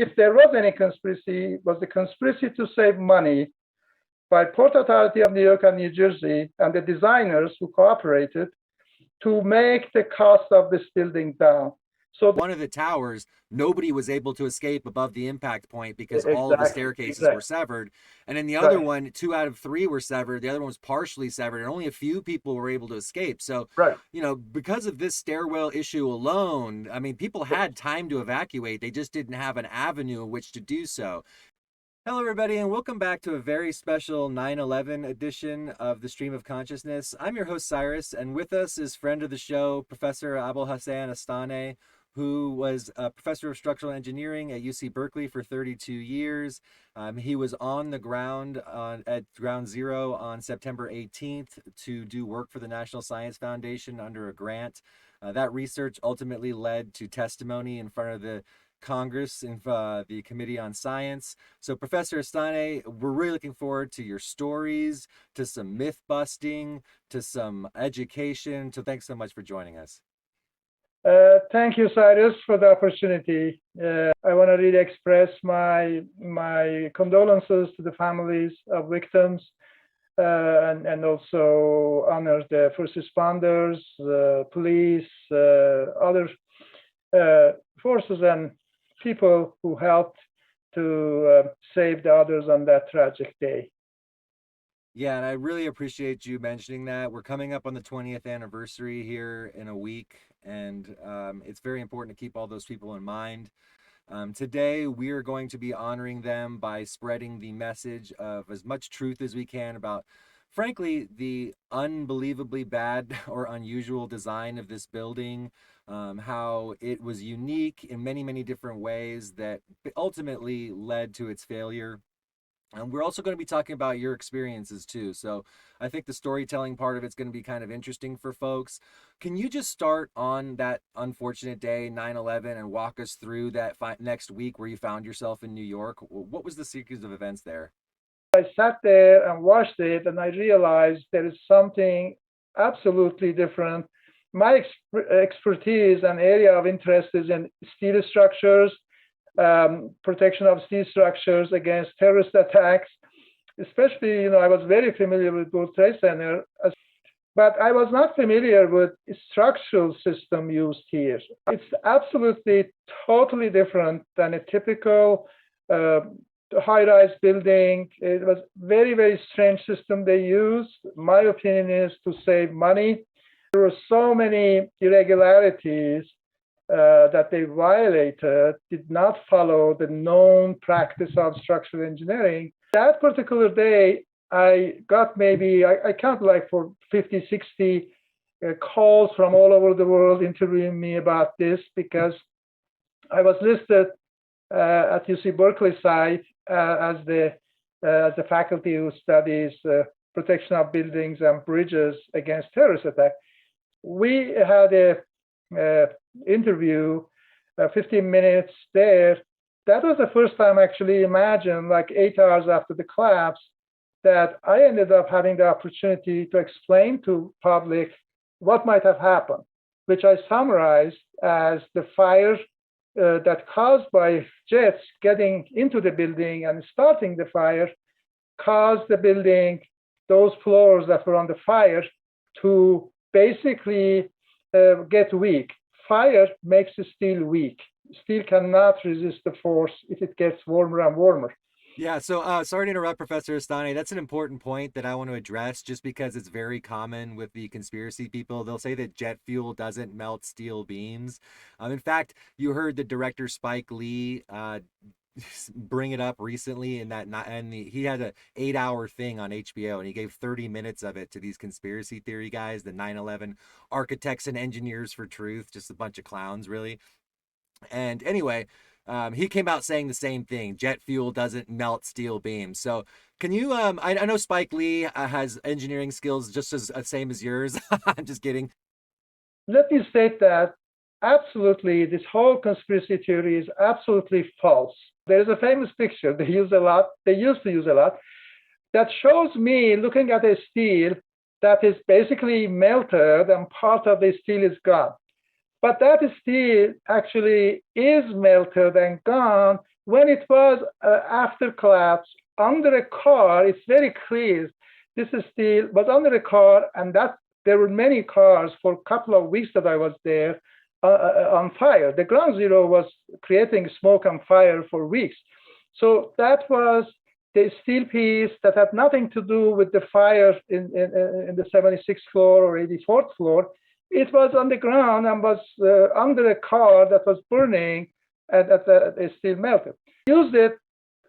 if there was any conspiracy, it was the conspiracy to save money by Port Authority of New York and New Jersey and the designers who cooperated to make the cost of this building down. So one of the towers, nobody was able to escape above the impact point because all of the staircases were severed. And in the other one, 2 out of 3 were severed. The other one was partially severed, and only a few people were able to escape. So, you know, because of this stairwell issue alone, I mean, people had time to evacuate. They just didn't have an avenue in which to do so. Hello, everybody, and welcome back to a very special 9/11 edition of the Stream of Consciousness. I'm your host, Cyrus, and with us is friend of the show, Professor Astaneh, who was a professor of structural engineering at UC Berkeley for 32 years. He was on the ground at Ground Zero on September 18th to do work for the National Science Foundation under a grant. That research ultimately led to testimony in front of the Congress and the Committee on Science. So Professor Astaneh, we're really looking forward to your stories, to some myth busting, to some education. So thanks so much for joining us. Thank you, Cyrus, for the opportunity. I want to really express my condolences to the families of victims and also honor the first responders, police, other forces and people who helped to save the others on that tragic day. Yeah, and I really appreciate you mentioning that. We're coming up on the 20th anniversary here in a week, and it's very important to keep all those people in mind. Today, we are going to be honoring them by spreading the message of as much truth as we can about, frankly, the unbelievably bad or unusual design of this building, how it was unique in many, many different ways that ultimately led to its failure. And we're also going to be talking about your experiences too. So I think the storytelling part of it's going to be kind of interesting for folks. Can you just start on that unfortunate day, 9/11, and walk us through that next week where you found yourself in New York? What was the sequence of events there? I sat there and watched it, and I realized there is something absolutely different. My expertise and area of interest is in steel structures, protection of steel structures against terrorist attacks. Especially, I was very familiar with World Trade Center, but I was not familiar with the structural system used here. It's absolutely totally different than a typical high-rise building. It was very, very strange system they used. My opinion is to save money. There were so many irregularities that they violated, did not follow the known practice of structural engineering. That particular day, I got maybe, I count like for 50, 60 calls from all over the world interviewing me about this because I was listed at UC Berkeley site as the faculty who studies protection of buildings and bridges against terrorist attack. We had a interview, 15 minutes there. That was the first time actually imagine, like 8 hours after the collapse, that I ended up having the opportunity to explain to public what might have happened, which I summarized as the fire that caused by jets getting into the building and starting the fire caused the building, those floors that were on the fire, to basically get weak. Fire makes the steel weak. Steel cannot resist the force if it gets warmer and warmer. Yeah, so sorry to interrupt, Professor Astaneh. That's an important point that I want to address just because it's very common with the conspiracy people. They'll say that jet fuel doesn't melt steel beams. In fact, you heard the director Spike Lee bring it up recently he had an 8-hour thing on HBO and he gave 30 minutes of it to these conspiracy theory guys, the 9/11 architects and engineers for truth, just a bunch of clowns really. And anyway, he came out saying the same thing: jet fuel doesn't melt steel beams. So can you I know Spike Lee has engineering skills just as same as yours. I'm just kidding. Let me state that absolutely this whole conspiracy theory is absolutely false. There's a famous picture they used to use a lot, that shows me looking at a steel that is basically melted and part of the steel is gone. But that steel actually is melted and gone when it was after collapse, under a car, it's very clear this is steel, was under a car, and that there were many cars for a couple of weeks that I was there on fire. The ground zero was creating smoke and fire for weeks. So that was the steel piece that had nothing to do with the fire in the 76th floor or 84th floor. It was on the ground and was under a car that was burning, and that it still melted. Used it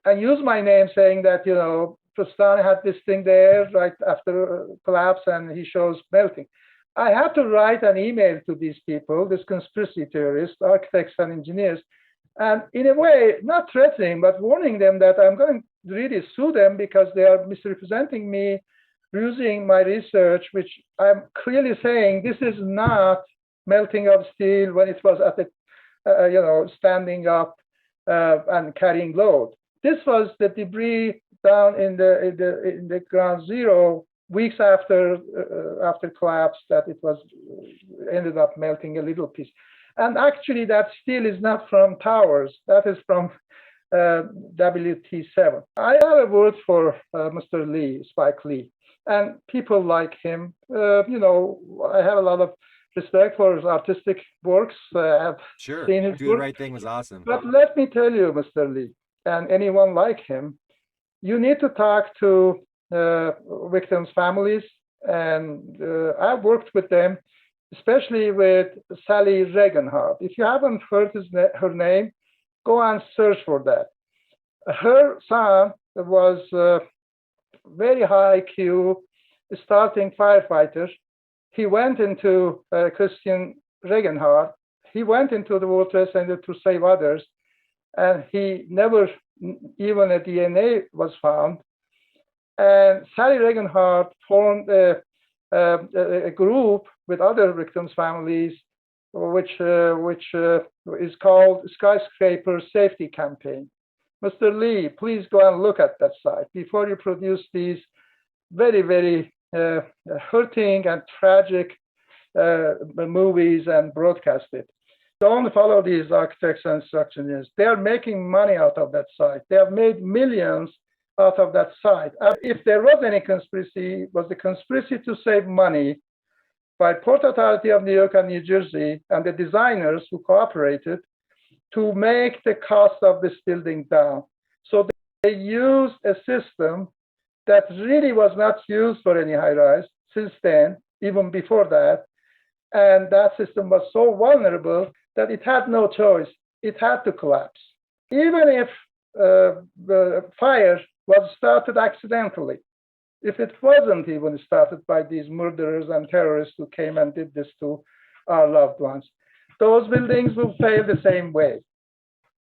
and used my name, saying that, you know, Astaneh had this thing there right after collapse, and he shows melting. I had to write an email to these people, these conspiracy theorists, architects and engineers, and in a way, not threatening, but warning them that I'm going to really sue them because they are misrepresenting me, using my research, which I'm clearly saying this is not melting of steel when it was at the, you know, standing up and carrying load. This was the debris down in the ground zero weeks after collapse, that it was ended up melting a little piece. And actually, that steel is not from towers. That is from WT7. I have a word for Mr. Lee, Spike Lee, and people like him. You know, I have a lot of respect for his artistic works. I've seen his Do the Right Thing was awesome. But let me tell you, Mr. Lee, and anyone like him, you need to talk to victims' families, and I've worked with them, especially with Sally Regenhardt. If you haven't heard her name, go and search for that. Her son was very high IQ, starting firefighter. He went into Christian Regenhardt. He went into the World Trade Center to save others, and he never, even a DNA was found. And Sally Regenhardt formed a group with other victims' families, which is called Skyscraper Safety Campaign. Mr. Lee, please go and look at that site before you produce these very, very hurting and tragic movies and broadcast it. Don't follow these architects and structural engineers. They are making money out of that site. They have made millions out of that site. If there was any conspiracy, it was the conspiracy to save money by Port Authority of New York and New Jersey and the designers who cooperated to make the cost of this building down. So they used a system that really was not used for any high-rise since then, even before that. And that system was so vulnerable that it had no choice. It had to collapse. Even if the fire was started accidentally, if it wasn't even started by these murderers and terrorists who came and did this to our loved ones, those buildings will fail the same way.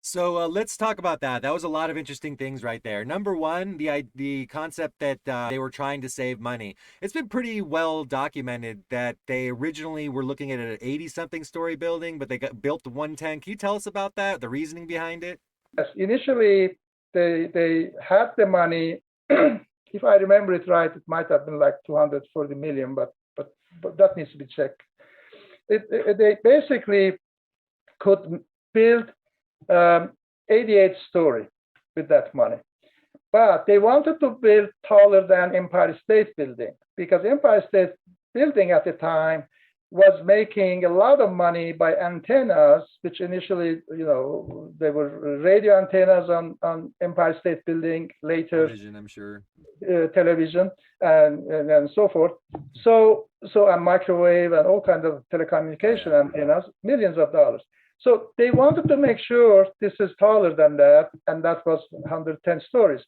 So let's talk about that. That was a lot of interesting things right there. Number one, the concept that they were trying to save money. It's been pretty well documented that they originally were looking at an 80-something story building, but they got built to 110. Can you tell us about that, the reasoning behind it? Yes, initially, they had the money. If I remember it right, it might have been like 240 million, but that needs to be checked. They basically could build 88-story with that money. But they wanted to build taller than Empire State Building, because Empire State Building at the time was making a lot of money by antennas, which initially, you know, they were radio antennas on Empire State Building, later television, I'm sure, television and so forth. So and microwave and all kinds of telecommunication antennas, millions of dollars. So they wanted to make sure this is taller than that, and that was 110 stories.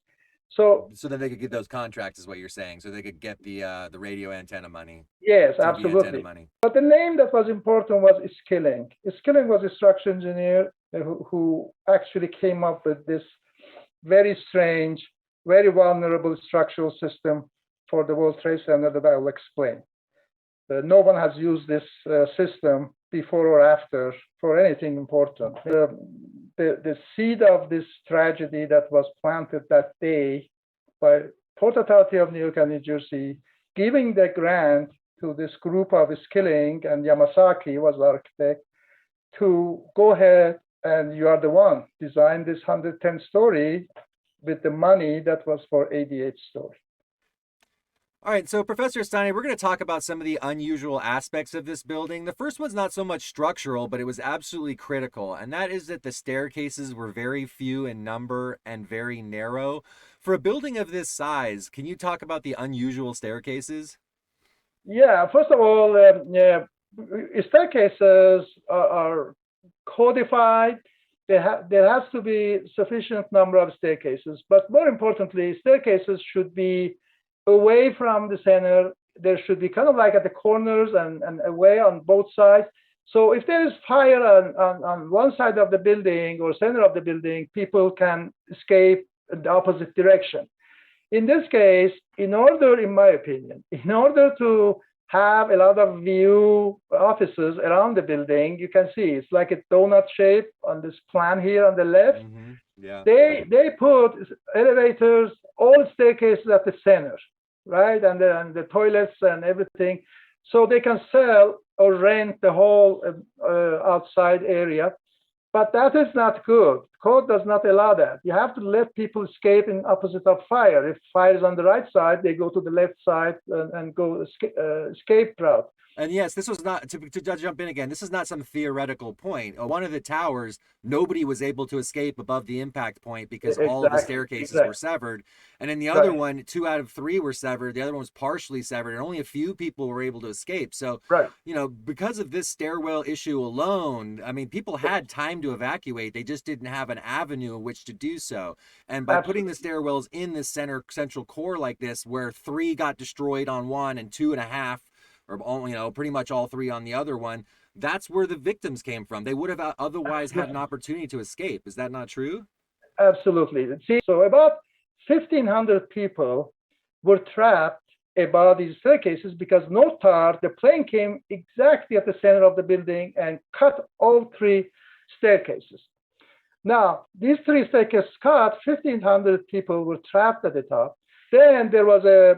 So then they could get those contracts, is what you're saying. So they could get the radio antenna money. Yes, absolutely. Money. But the name that was important was Skilling. Skilling was a structural engineer who actually came up with this very strange, very vulnerable structural system for the World Trade Center that I will explain. No one has used this system before or after for anything important. The seed of this tragedy that was planted that day by Port Authority of New York and New Jersey, giving the grant to this group of Skilling, and Yamasaki was the architect, to go ahead And you are the one designed this 110-story with the money that was for 88-story. All right, so Professor Astaneh, we're going to talk about some of the unusual aspects of this building. The first one's not so much structural, but it was absolutely critical, and that is that the staircases were very few in number and very narrow. For a building of this size, can you talk about the unusual staircases? Yeah, first of all, staircases are codified. There has to be sufficient number of staircases, but more importantly, staircases should be away from the center. There should be kind of like at the corners and away on both sides. So if there is fire on one side of the building or center of the building, people can escape in the opposite direction. In this case, in my opinion, in order to have a lot of view offices around the building, you can see it's like a donut shape on this plan here on the left. Mm-hmm. Yeah. They put elevators, all staircases at the center, right? And the toilets and everything. So they can sell or rent the whole outside area. But that is not good. Code does not allow that. You have to let people escape in opposite of fire. If fire is on the right side, they go to the left side and go escape route. And yes, this was not, to jump in again, this is not some theoretical point. One of the towers, nobody was able to escape above the impact point because all of the staircases were severed. And in the other one, 2 out of 3 were severed. The other one was partially severed, and only a few people were able to escape. So, because of this stairwell issue alone, I mean, people had time to evacuate. They just didn't have an avenue in which to do so. And by putting the stairwells in this central core like this, where 3 got destroyed on one and 2.5, or pretty much all 3 on the other one, that's where the victims came from. They would have otherwise had an opportunity to escape. Is that not true? Absolutely. See, so about 1,500 people were trapped above these staircases because North Tower, the plane came exactly at the center of the building and cut all 3 staircases. Now, these 3 staircases cut, 1,500 people were trapped at the top. Then there was a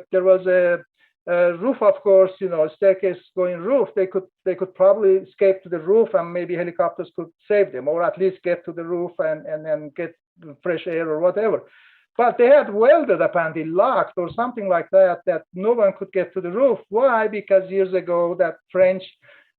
roof, of course, staircase going roof. They could probably escape to the roof, and maybe helicopters could save them, or at least get to the roof and then get fresh air or whatever. But they had welded apparently locked or something like that no one could get to the roof. Why? Because years ago that French,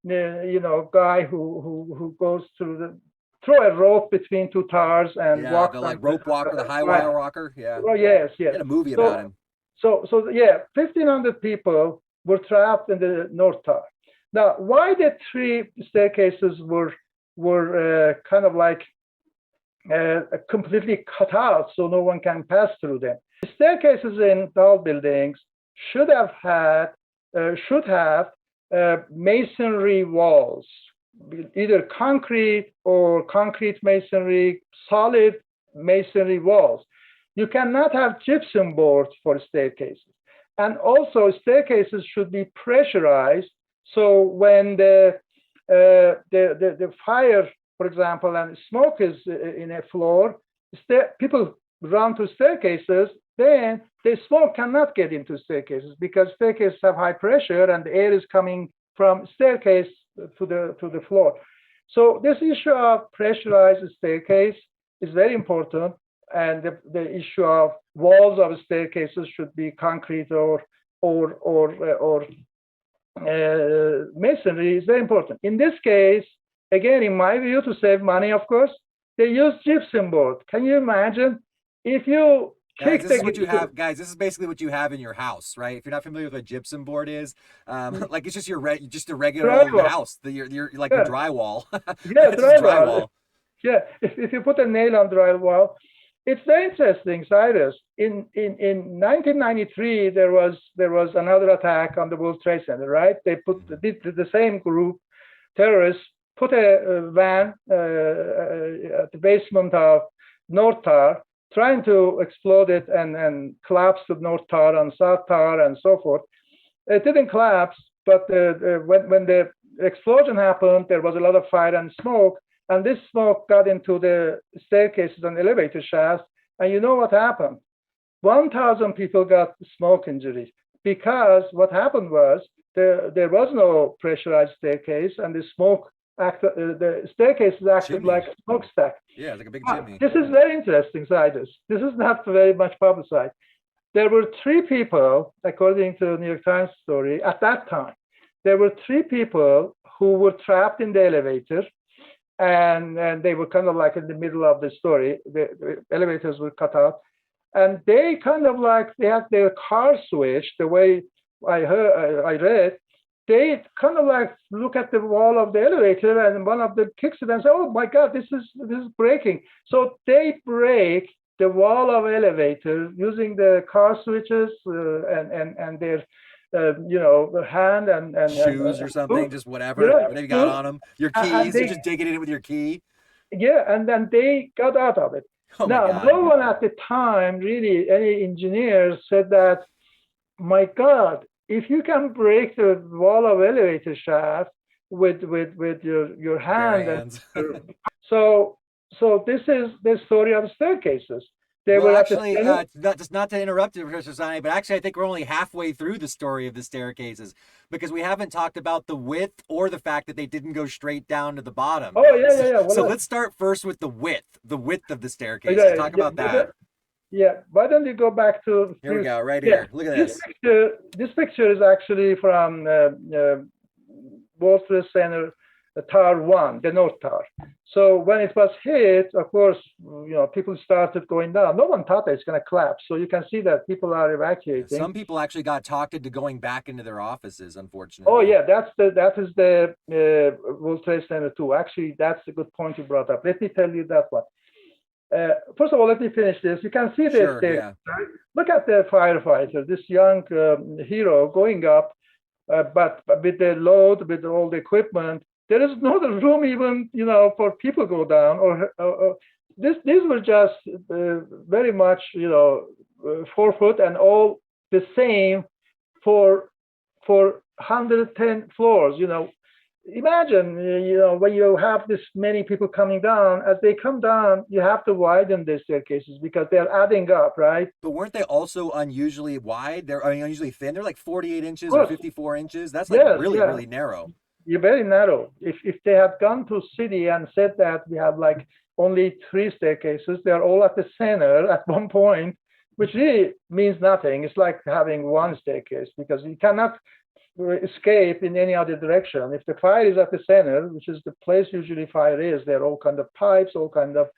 guy who goes through throw a rope between 2 towers and walk. The rope walker, the high wire walker. Yeah. Oh yes. Did a movie about him. So 1,500 people were trapped in the North Tower. Now, why the 3 staircases were kind of like completely cut out so no one can pass through them? The staircases in tall buildings should have masonry walls, either concrete or concrete masonry, solid masonry walls. You cannot have gypsum boards for staircases. And also staircases should be pressurized. So when the fire, for example, and smoke is in a floor, people run to staircases, then the smoke cannot get into staircases because staircases have high pressure and the air is coming from staircase to the floor. So this issue of pressurized staircase is very important. And the issue of walls of staircases should be concrete or masonry is very important. In this case, again, in my view, to save money, of course, they use gypsum board. Can you imagine if you Guys, this is what you have, guys. This is basically what you have in your house, right? If you're not familiar with what a gypsum board is, like it's just just a regular old house. You're like the drywall. Yeah, drywall. Yeah, if you put a nail on drywall. It's very interesting, Cyrus. In 1993, there was another attack on the World Trade Center, right? They put the same group, terrorists, put a van at the basement of North Tower, trying to explode it and collapse the North Tower and South Tower and so forth. It didn't collapse, but when the explosion happened, there was a lot of fire and smoke. And this smoke got into the staircases and elevator shafts. And you know what happened? 1,000 people got smoke injuries because what happened was there was no pressurized staircase and the smoke the staircases acted like a smokestack. Yeah, like a big chimney. This is very interesting, Zydus. This is not very much publicized. There were 3 people, according to the New York Times story, at that time. There were 3 people who were trapped in the elevator, and they were kind of like in the middle of the story. The elevators were cut out, and they kind of like they had their car switched. The way I read, they kind of like look at the wall of the elevator, and one of them kicks it and says, "Oh my God, this is breaking!" So they break the wall of elevator using the car switches and their hand and shoes or something, just whatever they got on them. Your keys, you're just digging in it with your key. Yeah, and then they got out of it. Oh now, no one at the time, really, any engineers said that, my God, if you can break the wall of elevator shaft with your hand, so this is the story of staircases. They well, were actually, not to interrupt you, Professor Astaneh, but actually I think we're only halfway through the story of the staircases because we haven't talked about the width or the fact that they didn't go straight down to the bottom. Oh, yeah. So let's start first with the width of the staircases. Talk about that. Yeah, why don't you go back to... Here we go, right here. Look at this. This picture is actually from World Trade Center Tower 1, the North Tower. So when it was hit, of course, people started going down. No one thought that it's going to collapse. So you can see that people are evacuating. Some people actually got talked into going back into their offices, unfortunately. Oh yeah, that is the World Trade Center 2. Actually, that's a good point you brought up. Let me tell you that one. First of all, let me finish this. You can see this. Right? Look at the firefighter, this young hero going up, but with the load, with all the equipment. There is no room even, for people to go down. Or these were just very much, 4 foot and all the same for 110 floors. Imagine, when you have this many people coming down, as they come down, you have to widen the staircases because they're adding up, right? But weren't they also unusually wide? They're unusually thin. They're like 48 inches or 54 inches. That's like really narrow. You're very narrow. If they had gone to city and said that we have like only 3 staircases, they're all at the center at one point, which really means nothing. It's like having 1 staircase because you cannot escape in any other direction. If the fire is at the center, which is the place usually fire is, there are all kind of pipes, all kind of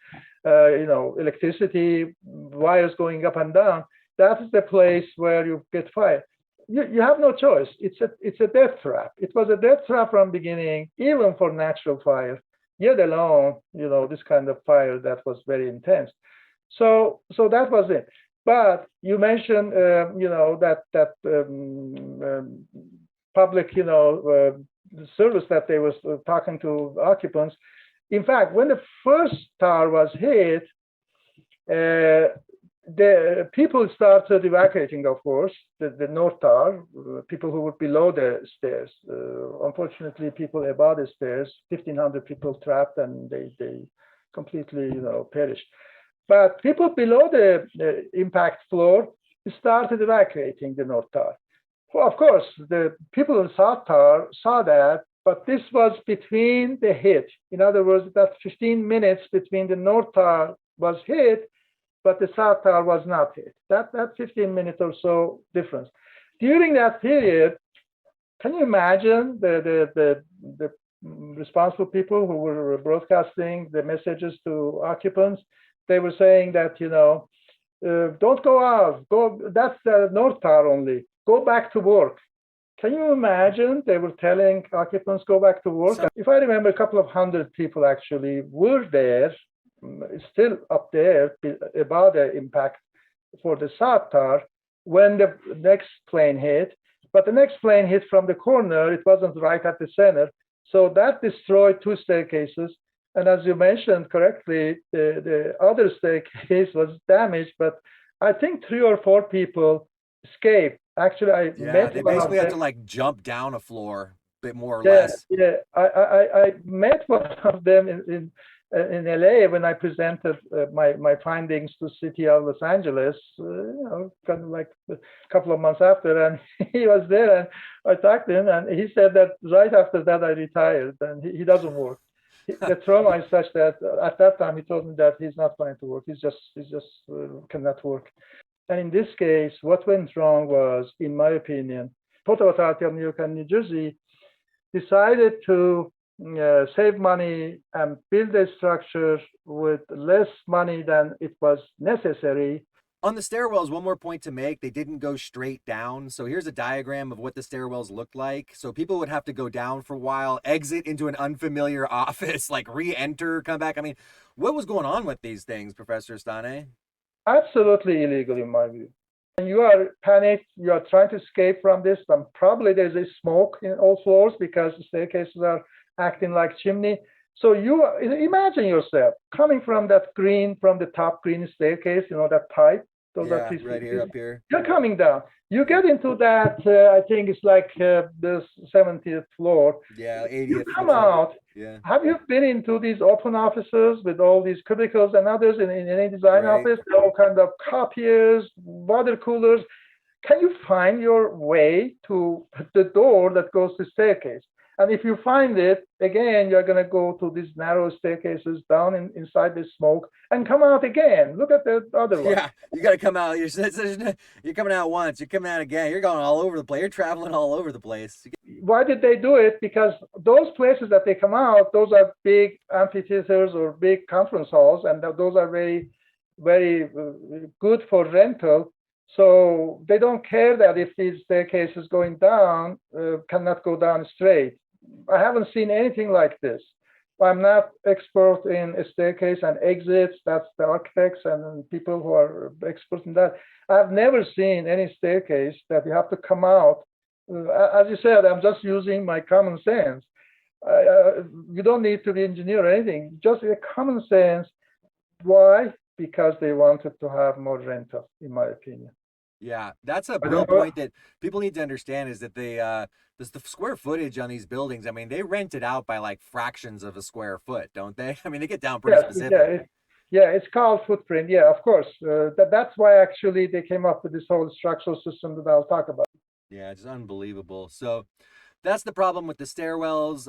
electricity wires going up and down. That is the place where you get fire. You have no choice. It's a death trap. It was a death trap from beginning, even for natural fire, yet alone, this kind of fire that was very intense. So that was it. But you mentioned, that public, service that they was talking to occupants. In fact, when the first tower was hit, the people started evacuating, of course, the North Tower, people who were below the stairs. Unfortunately, people above the stairs, 1,500 people trapped, and they completely, perished. But people below the impact floor started evacuating the North Tower. Well, of course, the people in South Tower saw that, but this was between the hit. In other words, that 15 minutes between the North Tower was hit, but the South Tower was not hit. That 15 minutes or so difference. During that period, can you imagine the responsible people who were broadcasting the messages to occupants? They were saying that, don't go out, that's the North Tower only, go back to work. Can you imagine? They were telling occupants, go back to work. If I remember, a couple of hundred people actually were there, still up there about the impact for the South Tower when the next plane hit. But the next plane hit from the corner. It wasn't right at the center. So that destroyed 2 staircases. And as you mentioned correctly, the other staircase was damaged, but I think 3 or 4 people escaped. Actually, they basically had to like jump down a floor, a bit more or less. Yeah, I met one of them in in LA when I presented my findings to City of Los Angeles, kind of like a couple of months after, and he was there, and I talked to him, and he said that right after that I retired, and he doesn't work. The trauma is such that at that time he told me that he's not going to work. He's just cannot work. And in this case, what went wrong was, in my opinion, Port Authority of New York and New Jersey decided to save money and build a structure with less money than it was necessary. On the stairwells, one more point to make, they didn't go straight down. So here's a diagram of what the stairwells looked like. So people would have to go down for a while, exit into an unfamiliar office, like re-enter, come back. I mean, what was going on with these things, Professor Astaneh? Absolutely illegal in my view. And you are panicked, you are trying to escape from this, and probably there's a smoke in all floors because the staircases are acting like chimney. So you imagine yourself coming from that from the top green staircase, that pipe. Those are right here, up here. You're coming down. You get into that, I think it's like the 70th floor. Yeah, 80th. You come out. Yeah. Have you been into these open offices with all these cubicles and others in any design office? They're all kind of copiers, water coolers. Can you find your way to the door that goes to the staircase? And if you find it, again, you're going to go to these narrow staircases down inside the smoke and come out again. Look at the other one. Yeah, you got to come out. You're coming out once. You're coming out again. You're going all over the place. You're traveling all over the place. Why did they do it? Because those places that they come out, those are big amphitheaters or big conference halls, and those are very, very good for rental. So they don't care that if these staircases going down cannot go down straight. I haven't seen anything like this. I'm not expert in a staircase and exits. That's the architects and people who are experts in that. I've never seen any staircase that you have to come out. As you said, I'm just using my common sense. You don't need to be engineer or anything. Just a common sense. Why? Because they wanted to have more rental, in my opinion. Yeah, that's a real point that people need to understand is that the square footage on these buildings, I mean, they rent it out by like fractions of a square foot, don't they? I mean, they get down pretty specific. Yeah, it's called footprint. Yeah, of course. That's why actually they came up with this whole structural system that I'll talk about. Yeah, it's unbelievable. So that's the problem with the stairwells.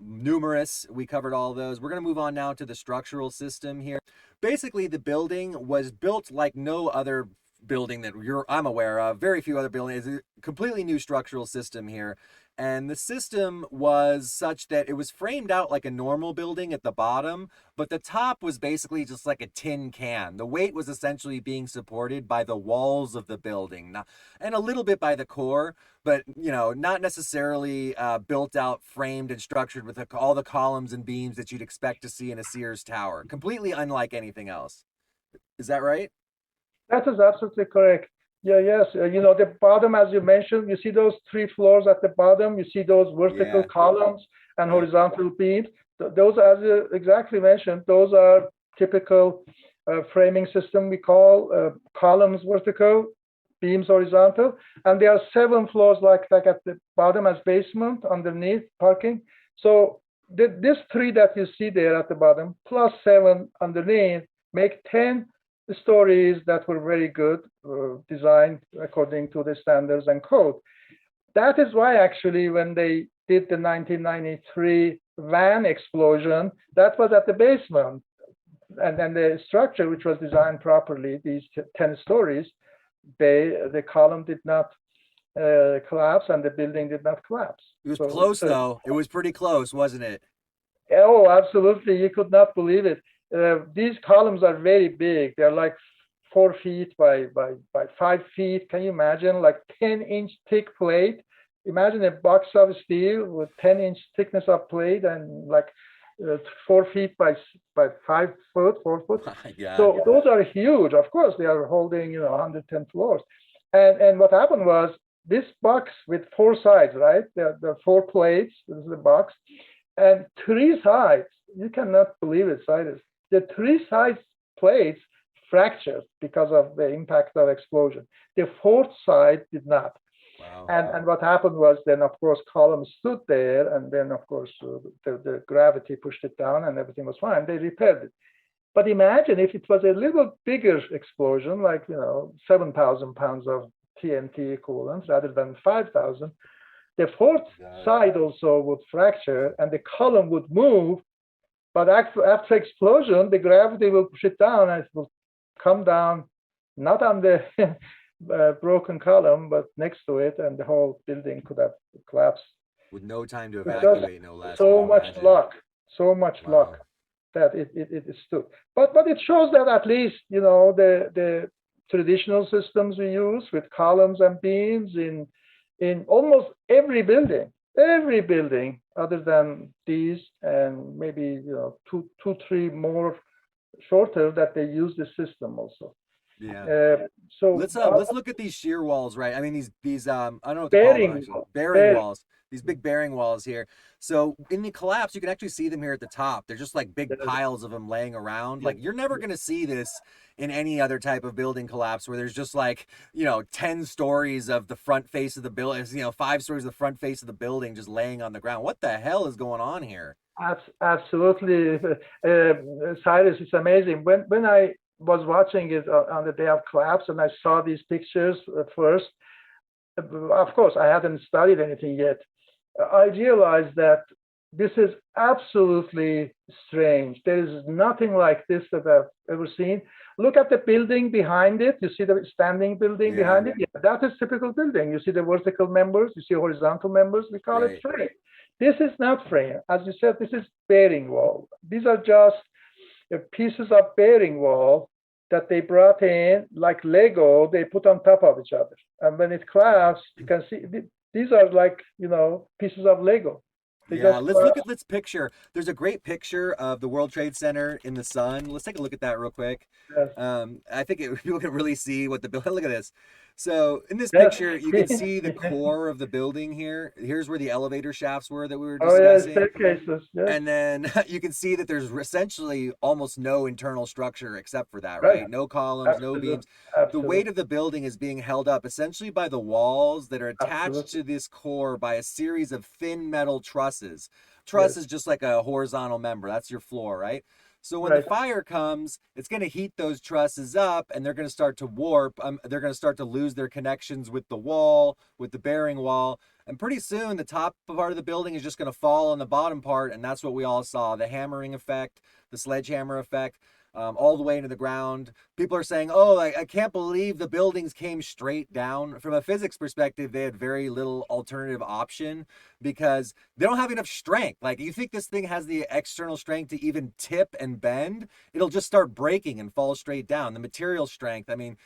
Numerous. We covered all those. We're going to move on now to the structural system here. Basically, the building was built like no other building that I'm aware of. Very few other buildings. It's a completely new structural system here. And the system was such that it was framed out like a normal building at the bottom, but the top was basically just like a tin can. The weight was essentially being supported by the walls of the building, and a little bit by the core, but not necessarily built out, framed, and structured with all the columns and beams that you'd expect to see in a Sears tower. Completely unlike anything else. Is that right? That is absolutely correct. Yeah, yes. The bottom, as you mentioned, you see those 3 floors at the bottom. You see those vertical columns and horizontal beams. Those, as you exactly mentioned, those are typical framing system we call columns vertical, beams horizontal. And there are 7 floors like at the bottom as basement, underneath parking. So this 3 that you see there at the bottom, plus 7 underneath, make 10 stories that were very good, designed according to the standards and code. That is why actually when they did the 1993 van explosion, that was at the basement. And then the structure, which was designed properly, these 10 stories, the column did not collapse and the building did not collapse. It was close though. It was pretty close, wasn't it? Oh, absolutely. You could not believe it. These columns are very big. They're like 4 feet by 5 feet. Can you imagine? Like 10-inch thick plate. Imagine a box of steel with 10-inch thickness of plate and like 4 feet by 5 foot, 4 foot. So those are huge. Of course, they are holding 110 floors. And what happened was this box with 4 sides, right? There are 4 plates. This is the box, and 3 sides. You cannot believe it, Cyrus. The 3 sides plates fractured because of the impact of explosion. The 4th side did not. Wow. And what happened was then, of course, columns stood there, and then, of course, the gravity pushed it down, and everything was fine. They repaired it. But imagine if it was a little bigger explosion, like 7,000 pounds of TNT equivalent rather than 5,000. The fourth side also would fracture, and the column would move. But after explosion, the gravity will push it down, and it will come down, not on the broken column, but next to it, and the whole building could have collapsed. With no time to evacuate, no less. So much luck, luck that it stood. But it shows that at least the traditional systems we use with columns and beams in almost every building other than these, and maybe two, three more shorter, that they use the system also. Yeah. So let's look at these shear walls, right? I mean these I don't know what to call them, actually. Bearing walls. These big bearing walls here. So in the collapse, you can actually see them here at the top. They're just like big piles of them laying around. Like you're never going to see this in any other type of building collapse where there's just like 10 stories of the front face of the building, 5 stories of the front face of the building just laying on the ground. What the hell is going on here? Absolutely, Cyrus, it's amazing. When I was watching it on the day of collapse, and I saw these pictures at first, of course, I hadn't studied anything yet. I realized that this is absolutely strange. There is nothing like this that I've ever seen. Look at the building behind it. You see the standing building behind it? Yeah, that is typical building. You see the vertical members, you see horizontal members. We call it frame. This is not frame. As you said, this is bearing wall. These are just pieces of bearing wall that they brought in like Lego, they put on top of each other. And when it collapsed, you can see these are like, pieces of Lego. Let's picture. There's a great picture of the World Trade Center in the sun. Let's take a look at that real quick. Yes. I think people can really see what the building. Look at this. So in this picture, you can see the core of the building here. Here's where the elevator shafts were that we were discussing. Staircases. Yes. And then you can see that there's essentially almost no internal structure except for that, right? No columns, no beams. The weight of the building is being held up essentially by the walls that are attached to this core by a series of thin metal trusses. Truss is just like a horizontal member. That's your floor, right? So when the fire comes, it's going to heat those trusses up, and they're going to start to warp. They're going to start to lose their connections with the wall, with the bearing wall. And pretty soon, the top part of the building is just going to fall on the bottom part, and that's what we all saw. The hammering effect, the sledgehammer effect, all the way into the ground. People are saying, oh, I can't believe the buildings came straight down. From a physics perspective, they had very little alternative option because they don't have enough strength. Like, you think this thing has the external strength to even tip and bend? It'll just start breaking and fall straight down. The material strength, I mean,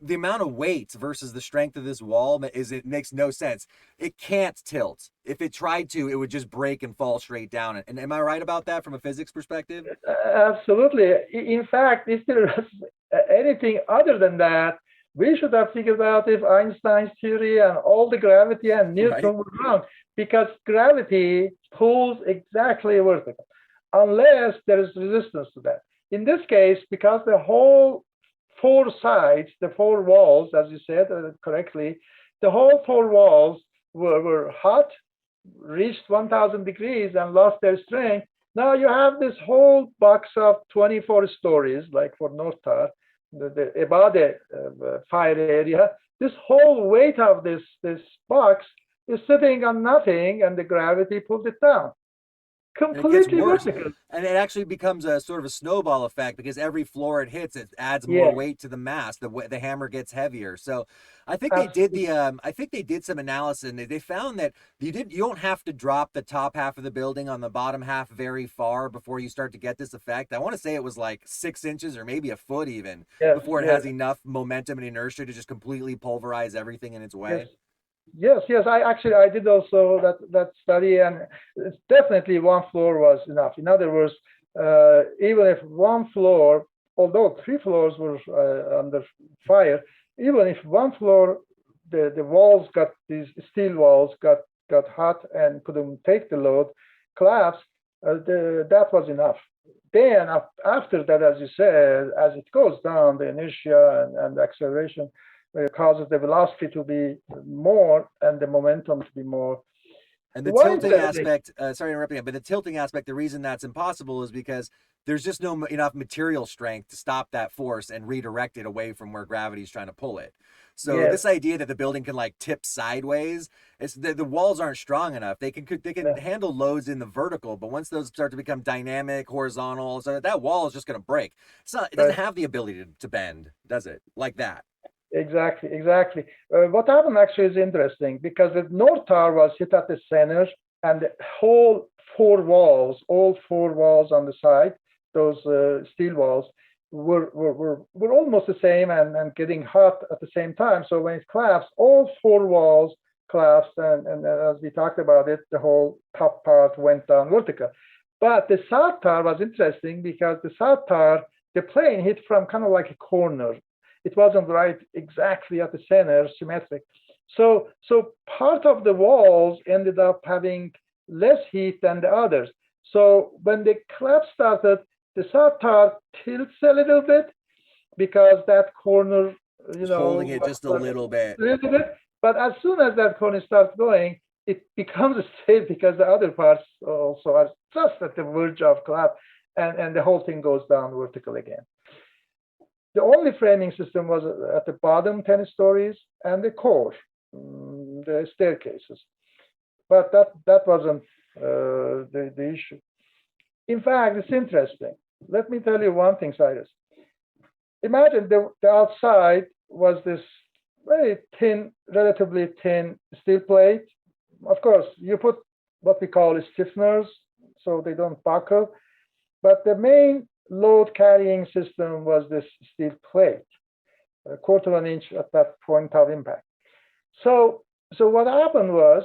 the amount of weight versus the strength of this wall it makes no sense. It can't tilt. If it tried to, it would just break and fall straight down. And am I right about that from a physics perspective? Absolutely. In fact, if there was anything other than that, we should have figured out if Einstein's theory and all the gravity and Newton were wrong, because gravity pulls exactly vertical, unless there is resistance to that. In this case, because the whole 4 sides, the 4 walls, as you said correctly, the whole 4 walls were hot, reached 1,000 degrees and lost their strength. Now you have this whole box of 24 stories, like for North Tower, about the fire area. This whole weight of this box is sitting on nothing, and the gravity pulls it down. Completely and it gets worse. Vertical. And it actually becomes a sort of a snowball effect because every floor it hits, it adds more weight to the mass. The hammer gets heavier. So I think they did they did some analysis, and they found that you don't have to drop the top half of the building on the bottom half very far before you start to get this effect. I want to say it was like 6 inches or maybe a foot even before it has enough momentum and inertia to just completely pulverize everything in its way. Yes. I did also that study, and it's definitely 1 floor was enough. In other words, even if 1 floor, although 3 floors were under fire, even if 1 floor, the walls these steel walls got hot and couldn't take the load, collapse, that was enough. Then after that, as you said, as it goes down, the inertia and the acceleration, causes the velocity to be more and the momentum to be more. And the tilting aspect, sorry to interrupt you, but the tilting aspect, the reason that's impossible is because there's just no enough material strength to stop that force and redirect it away from where gravity's trying to pull it. So this idea that the building can like tip sideways, it's the walls aren't strong enough. They can handle loads in the vertical, but once those start to become dynamic, horizontal, so that wall is just going to break. It doesn't have the ability to bend, does it? Like that. Exactly. What happened actually is interesting because the north tower was hit at the center, and the whole all four walls on the side, those steel walls, were almost the same and getting hot at the same time. So when it collapsed, all four walls collapsed, and as we talked about it, the whole top part went down vertical. But the south tower was interesting because the south tower, the plane hit from kind of like a corner. It wasn't right exactly at the center, symmetric. So part of the walls ended up having less heat than the others. So when the collapse started, the south tower tilts a little bit because that corner, holding it just a little bit. But as soon as that corner starts going, it becomes safe because the other parts also are just at the verge of collapse, and the whole thing goes down vertical again. The only framing system was at the bottom 10 stories and the core, the staircases. But that wasn't the issue. In fact, it's interesting. Let me tell you one thing, Cyrus. Imagine the outside was this very thin, relatively thin steel plate. Of course, you put what we call stiffeners so they don't buckle. But the main load carrying system was this steel plate, a quarter of an inch at that point of impact. So what happened was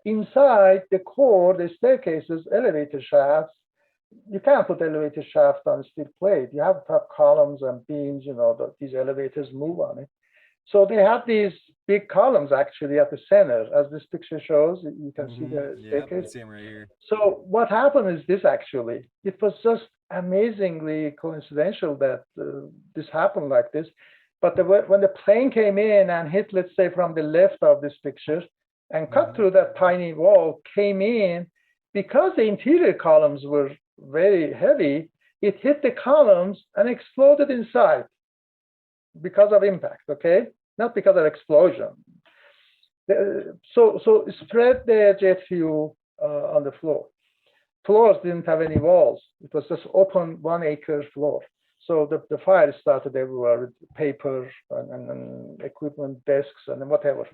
inside the core, the staircases, elevator shafts, you can't put elevator shaft on steel plate. You have to have columns and beams, these elevators move on it. So they have these big columns actually at the center, as this picture shows. You can see the staircase. Yeah, see them right here. So what happened is this actually. It was just amazingly coincidental that this happened like this. But when the plane came in and hit, let's say, from the left of this picture and cut through that tiny wall, came in, because the interior columns were very heavy, it hit the columns and exploded inside because of impact, okay? Not because of explosion. So spread the jet fuel on the floor. Floors didn't have any walls. It was just open 1 acre floor. So the fire started everywhere with paper and equipment, desks, and whatever.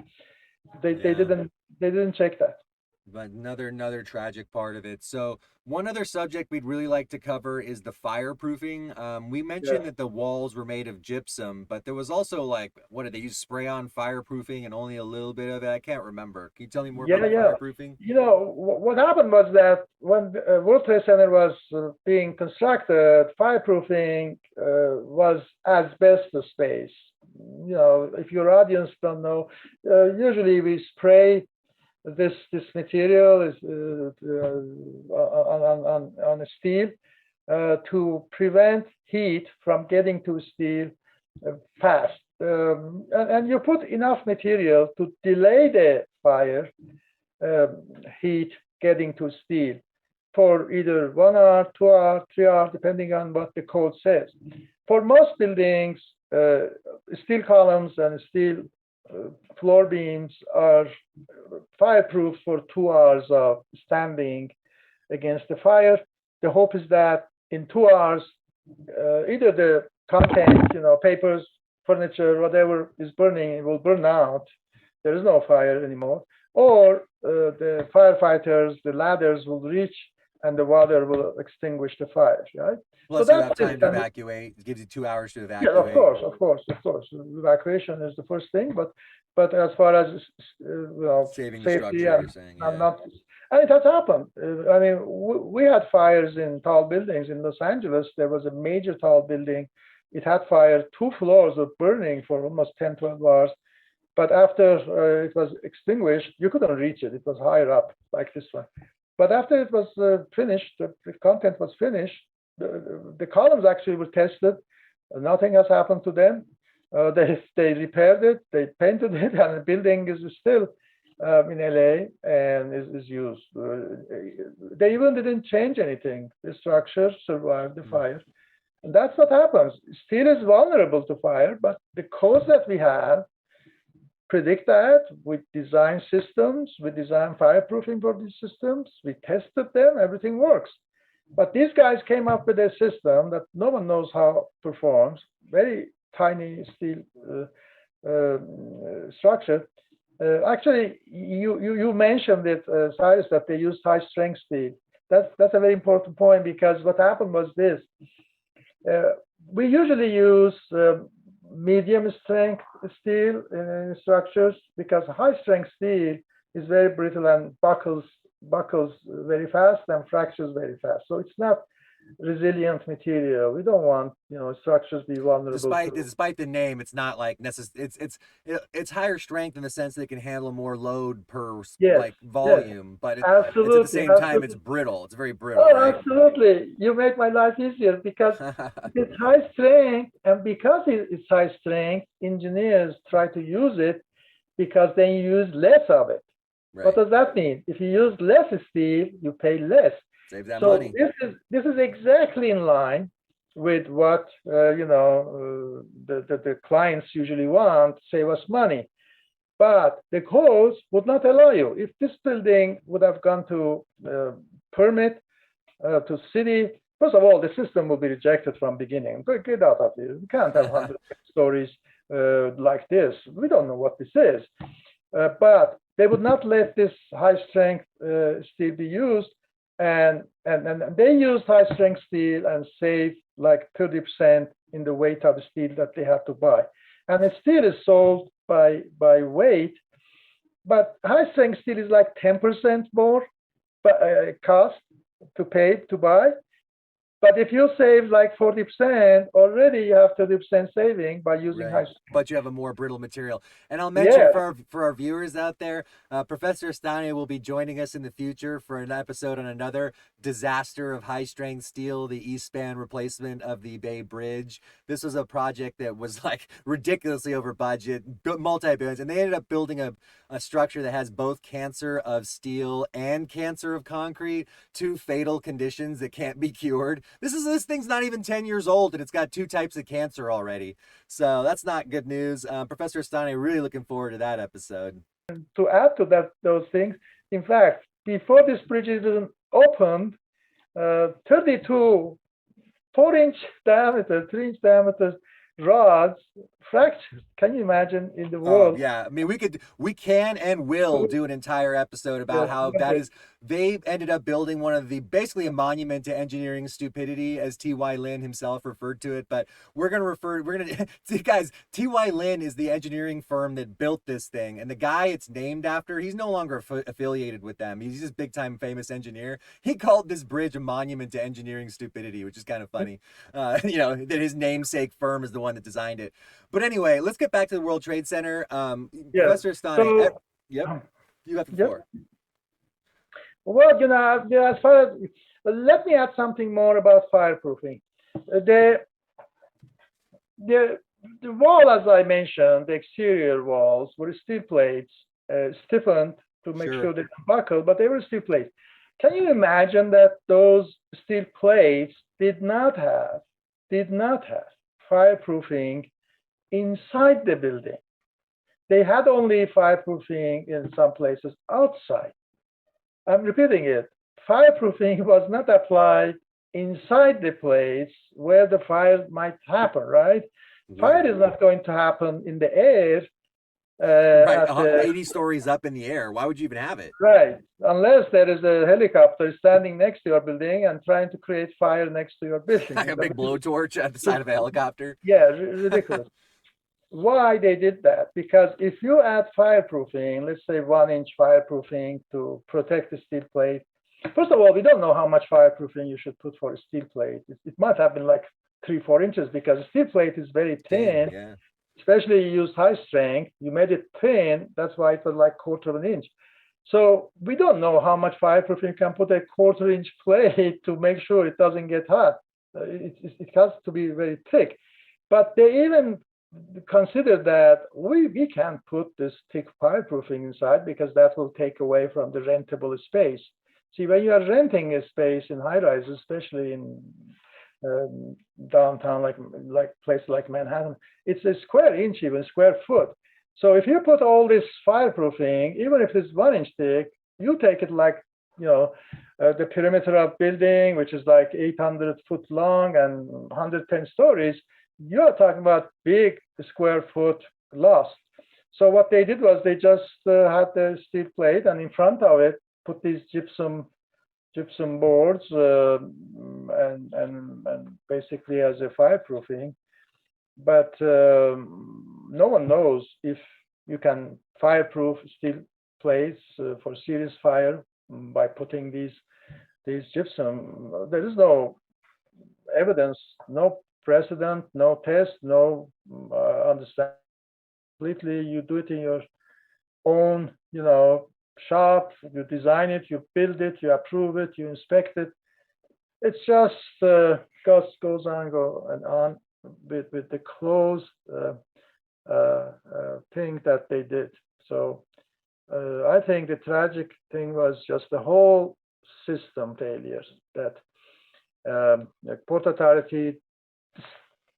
They didn't check that. But another tragic part of it. So one other subject we'd really like to cover is the fireproofing. We mentioned that the walls were made of gypsum, but there was also what did they use, spray-on fireproofing and only a little bit of it? I can't remember. Can you tell me more about fireproofing? What happened was that when World Trade Center was being constructed, fireproofing was asbestos-based. If your audience don't know, usually we spray this material is on a steel to prevent heat from getting to steel fast. And you put enough material to delay the fire heat getting to steel for either 1 hour, 2 hours, 3 hours, depending on what the code says. For most buildings, steel columns and steel floor beams are fireproof for 2 hours of standing against the fire. The hope is that in 2 hours, either the content, papers, furniture, whatever is burning, it will burn out. There is no fire anymore. Or the firefighters, the ladders will reach and the water will extinguish the fire, right? Plus, you have time to evacuate. It gives you 2 hours to evacuate. Yeah, of course. Evacuation is the first thing, but as far as saving safety, the structure, you're saying, and it has happened. I mean, we had fires in tall buildings in Los Angeles. There was a major tall building. It had fire, 2 floors of burning for almost 10, 12 hours. But after it was extinguished, you couldn't reach it. It was higher up, like this one. But after it was finished, the content was finished, the columns actually were tested. Nothing has happened to them. They repaired it, they painted it, and the building is still in LA and is used. They even didn't change anything. The structure survived the fire. And that's what happens. Steel is vulnerable to fire, but the codes that we have predict that. We design systems, we design fireproofing for these systems, we tested them, everything works. But these guys came up with a system that no one knows how it performs, very tiny steel structure. Actually, you mentioned it, Cyrus, that they used high strength steel. That's a very important point, because what happened was this. We usually use medium strength steel in structures, because high strength steel is very brittle and buckles very fast and fractures very fast. So it's not resilient material. We don't want structures be vulnerable. Despite the name, it's not like it's higher strength in the sense that it can handle more load per volume, but it's at the same time it's brittle. It's very brittle. Oh, right? Absolutely. You make my life easier, because it's high strength, and because it's high strength, engineers try to use it because then you use less of it. Right. What does that mean? If you use less steel, you pay less. Save that money. This is exactly in line with what the clients usually want, save us money. But the codes would not allow you. If this building would have gone to permit to city, first of all, the system will be rejected from beginning. Get out of here. We can't have 100 stories like this. We don't know what this is. But they would not let this high strength steel be used, and they used high strength steel and saved like 30% in the weight of the steel that they have to buy. And the steel is sold by weight, but high strength steel is like 10% more cost to pay to buy. But if you save like 40%, already you have 30% saving by using high strength. But you have a more brittle material. And I'll mention for our viewers out there, Professor Astaneh will be joining us in the future for an episode on another disaster of high-strength steel, the east span replacement of the Bay Bridge. This was a project that was like ridiculously over budget, multi-billions, and they ended up building a structure that has both cancer of steel and cancer of concrete, two fatal conditions that can't be cured. This thing's not even 10 years old, and it's got two types of cancer already. So that's not good news. Professor Astaneh, really looking forward to that episode. To add to those things, in fact, before this bridge even opened, 32 4-inch diameter, 3-inch diameter rods fractured. Can you imagine in the world? Yeah, I mean, we can and will do an entire episode about how that is. They ended up building one of basically a monument to engineering stupidity, as T.Y. Lin himself referred to it. But guys, T.Y. Lin is the engineering firm that built this thing, and the guy it's named after, he's no longer affiliated with them. He's just big time famous engineer. He called this bridge a monument to engineering stupidity, which is kind of funny. That his namesake firm is the one that designed it. But anyway, let's get back to the World Trade Center. Professor Astaneh, you got the floor. Well, as far as, let me add something more about fireproofing. The wall, as I mentioned, the exterior walls were steel plates, stiffened to make sure they don't buckle, but they were steel plates. Can you imagine that those steel plates did not have fireproofing inside the building? They had only fireproofing in some places outside. I'm repeating it. Fireproofing was not applied inside the place where the fire might happen, right? Yeah. Fire is not going to happen in the air. Right, 80 stories up in the air. Why would you even have it? Right, unless there is a helicopter standing next to your building and trying to create fire next to your building. Like a big blowtorch at the side of a helicopter. Yeah, ridiculous. Why they did that? Because if you add fireproofing, let's say 1-inch fireproofing to protect the steel plate. First of all, we don't know how much fireproofing you should put for a steel plate. It might have been like 3-4 inches, because a steel plate is very thin. Yeah. Especially you used high strength, you made it thin. That's why it was like 1/4 of an inch. So we don't know how much fireproofing you can put a 1/4 inch plate to make sure it doesn't get hot. It has to be very thick. But they even considered that we can't put this thick fireproofing inside because that will take away from the rentable space. See, when you are renting a space in high rises, especially in downtown, like places like Manhattan, it's a square inch, even square foot. So if you put all this fireproofing, even if it's 1 inch thick, you take it like, the perimeter of building, which is like 800 foot long and 110 stories, you're talking about big square foot loss. So what they did was they just had the steel plate, and in front of it put these gypsum boards and basically as a fireproofing. But no one knows if you can fireproof steel plates for serious fire by putting these gypsum. There is no evidence, no precedent, no test, no understand. Completely, you do it in your own, shop. You design it, you build it, you approve it, you inspect it. It's just goes on with the closed thing that they did. So I think the tragic thing was just the whole system failures that the Port Authority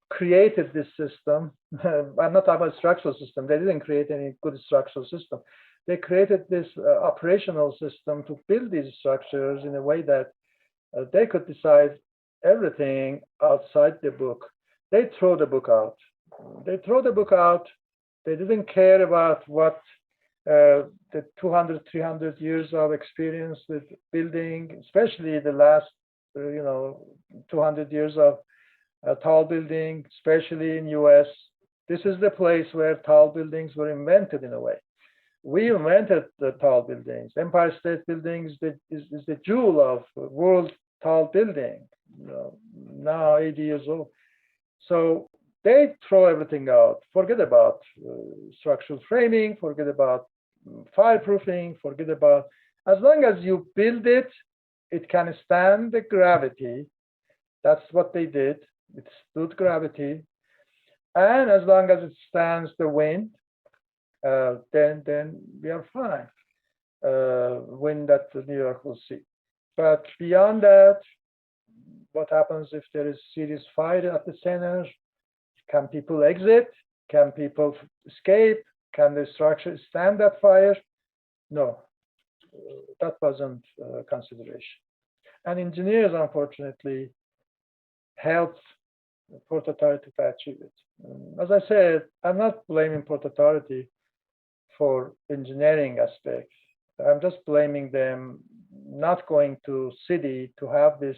created this system. I'm not talking about structural system. They didn't create any good structural system. They created this operational system to build these structures in a way that they could decide everything outside the book. They throw the book out. They didn't care about what the 200, 300 years of experience with building, especially the last, 200 years of tall building, especially in US. This is the place where tall buildings were invented in a way. We invented the tall buildings. Empire State Building is the jewel of world tall building, now 80 years old. So they throw everything out, forget about structural framing, forget about fireproofing, forget about, as long as you build it, it can stand the gravity. That's what they did. It stood gravity. And as long as it stands the wind, then we are fine. Wind that New York will see. But beyond that, what happens if there is serious fire at the center? Can people exit? Can people escape? Can the structure stand that fire? No, that wasn't a consideration. And engineers, unfortunately, helped Port Authority to achieve it. As I said, I'm not blaming Port Authority for engineering aspects. I'm just blaming them not going to city to have this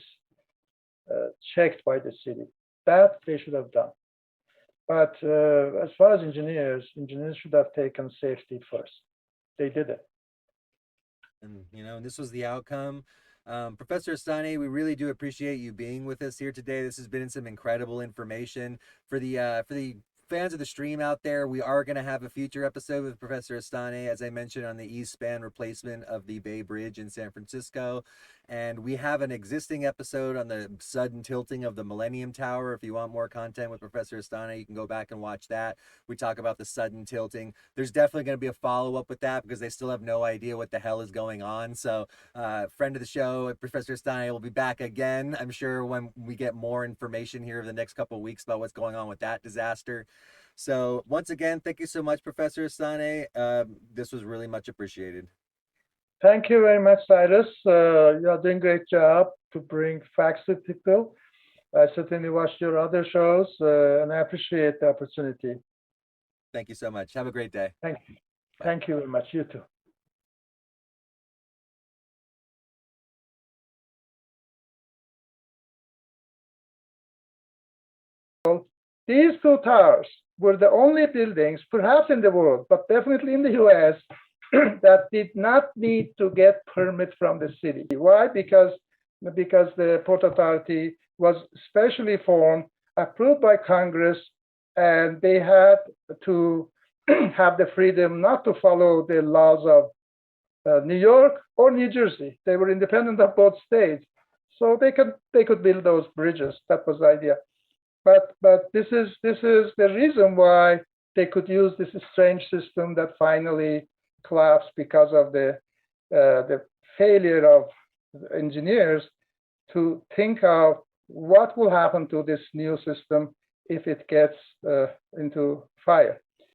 checked by the city. That they should have done. But as far as engineers should have taken safety first. They did it. And this was the outcome. Professor Astaneh, we really do appreciate you being with us here today. This has been some incredible information for the fans of the stream out there. We are going to have a future episode with Professor Astaneh, as I mentioned, on the east span replacement of the Bay Bridge in San Francisco. And we have an existing episode on the sudden tilting of the Millennium Tower. If you want more content with Professor Astaneh, you can go back and watch that. We talk about the sudden tilting. There's definitely going to be a follow-up with that because they still have no idea what the hell is going on. So friend of the show, Professor Astaneh, will be back again, I'm sure, when we get more information here over the next couple of weeks about what's going on with that disaster. So once again, thank you so much, Professor Astaneh. This was really much appreciated. Thank you very much, Cyrus. You are doing a great job to bring facts to people. I certainly watched your other shows, and I appreciate the opportunity. Thank you so much. Have a great day. Thank you. Bye. Thank you very much. You too. These two towers were the only buildings, perhaps in the world, but definitely in the US, that did not need to get permit from the city. Why? Because the Port Authority was specially formed, approved by Congress, and they had to have the freedom not to follow the laws of New York or New Jersey. They were independent of both states, so they could build those bridges. That was the idea. but this is the reason why they could use this strange system that finally collapsed because of the failure of engineers to think of what will happen to this new system if it gets into fire.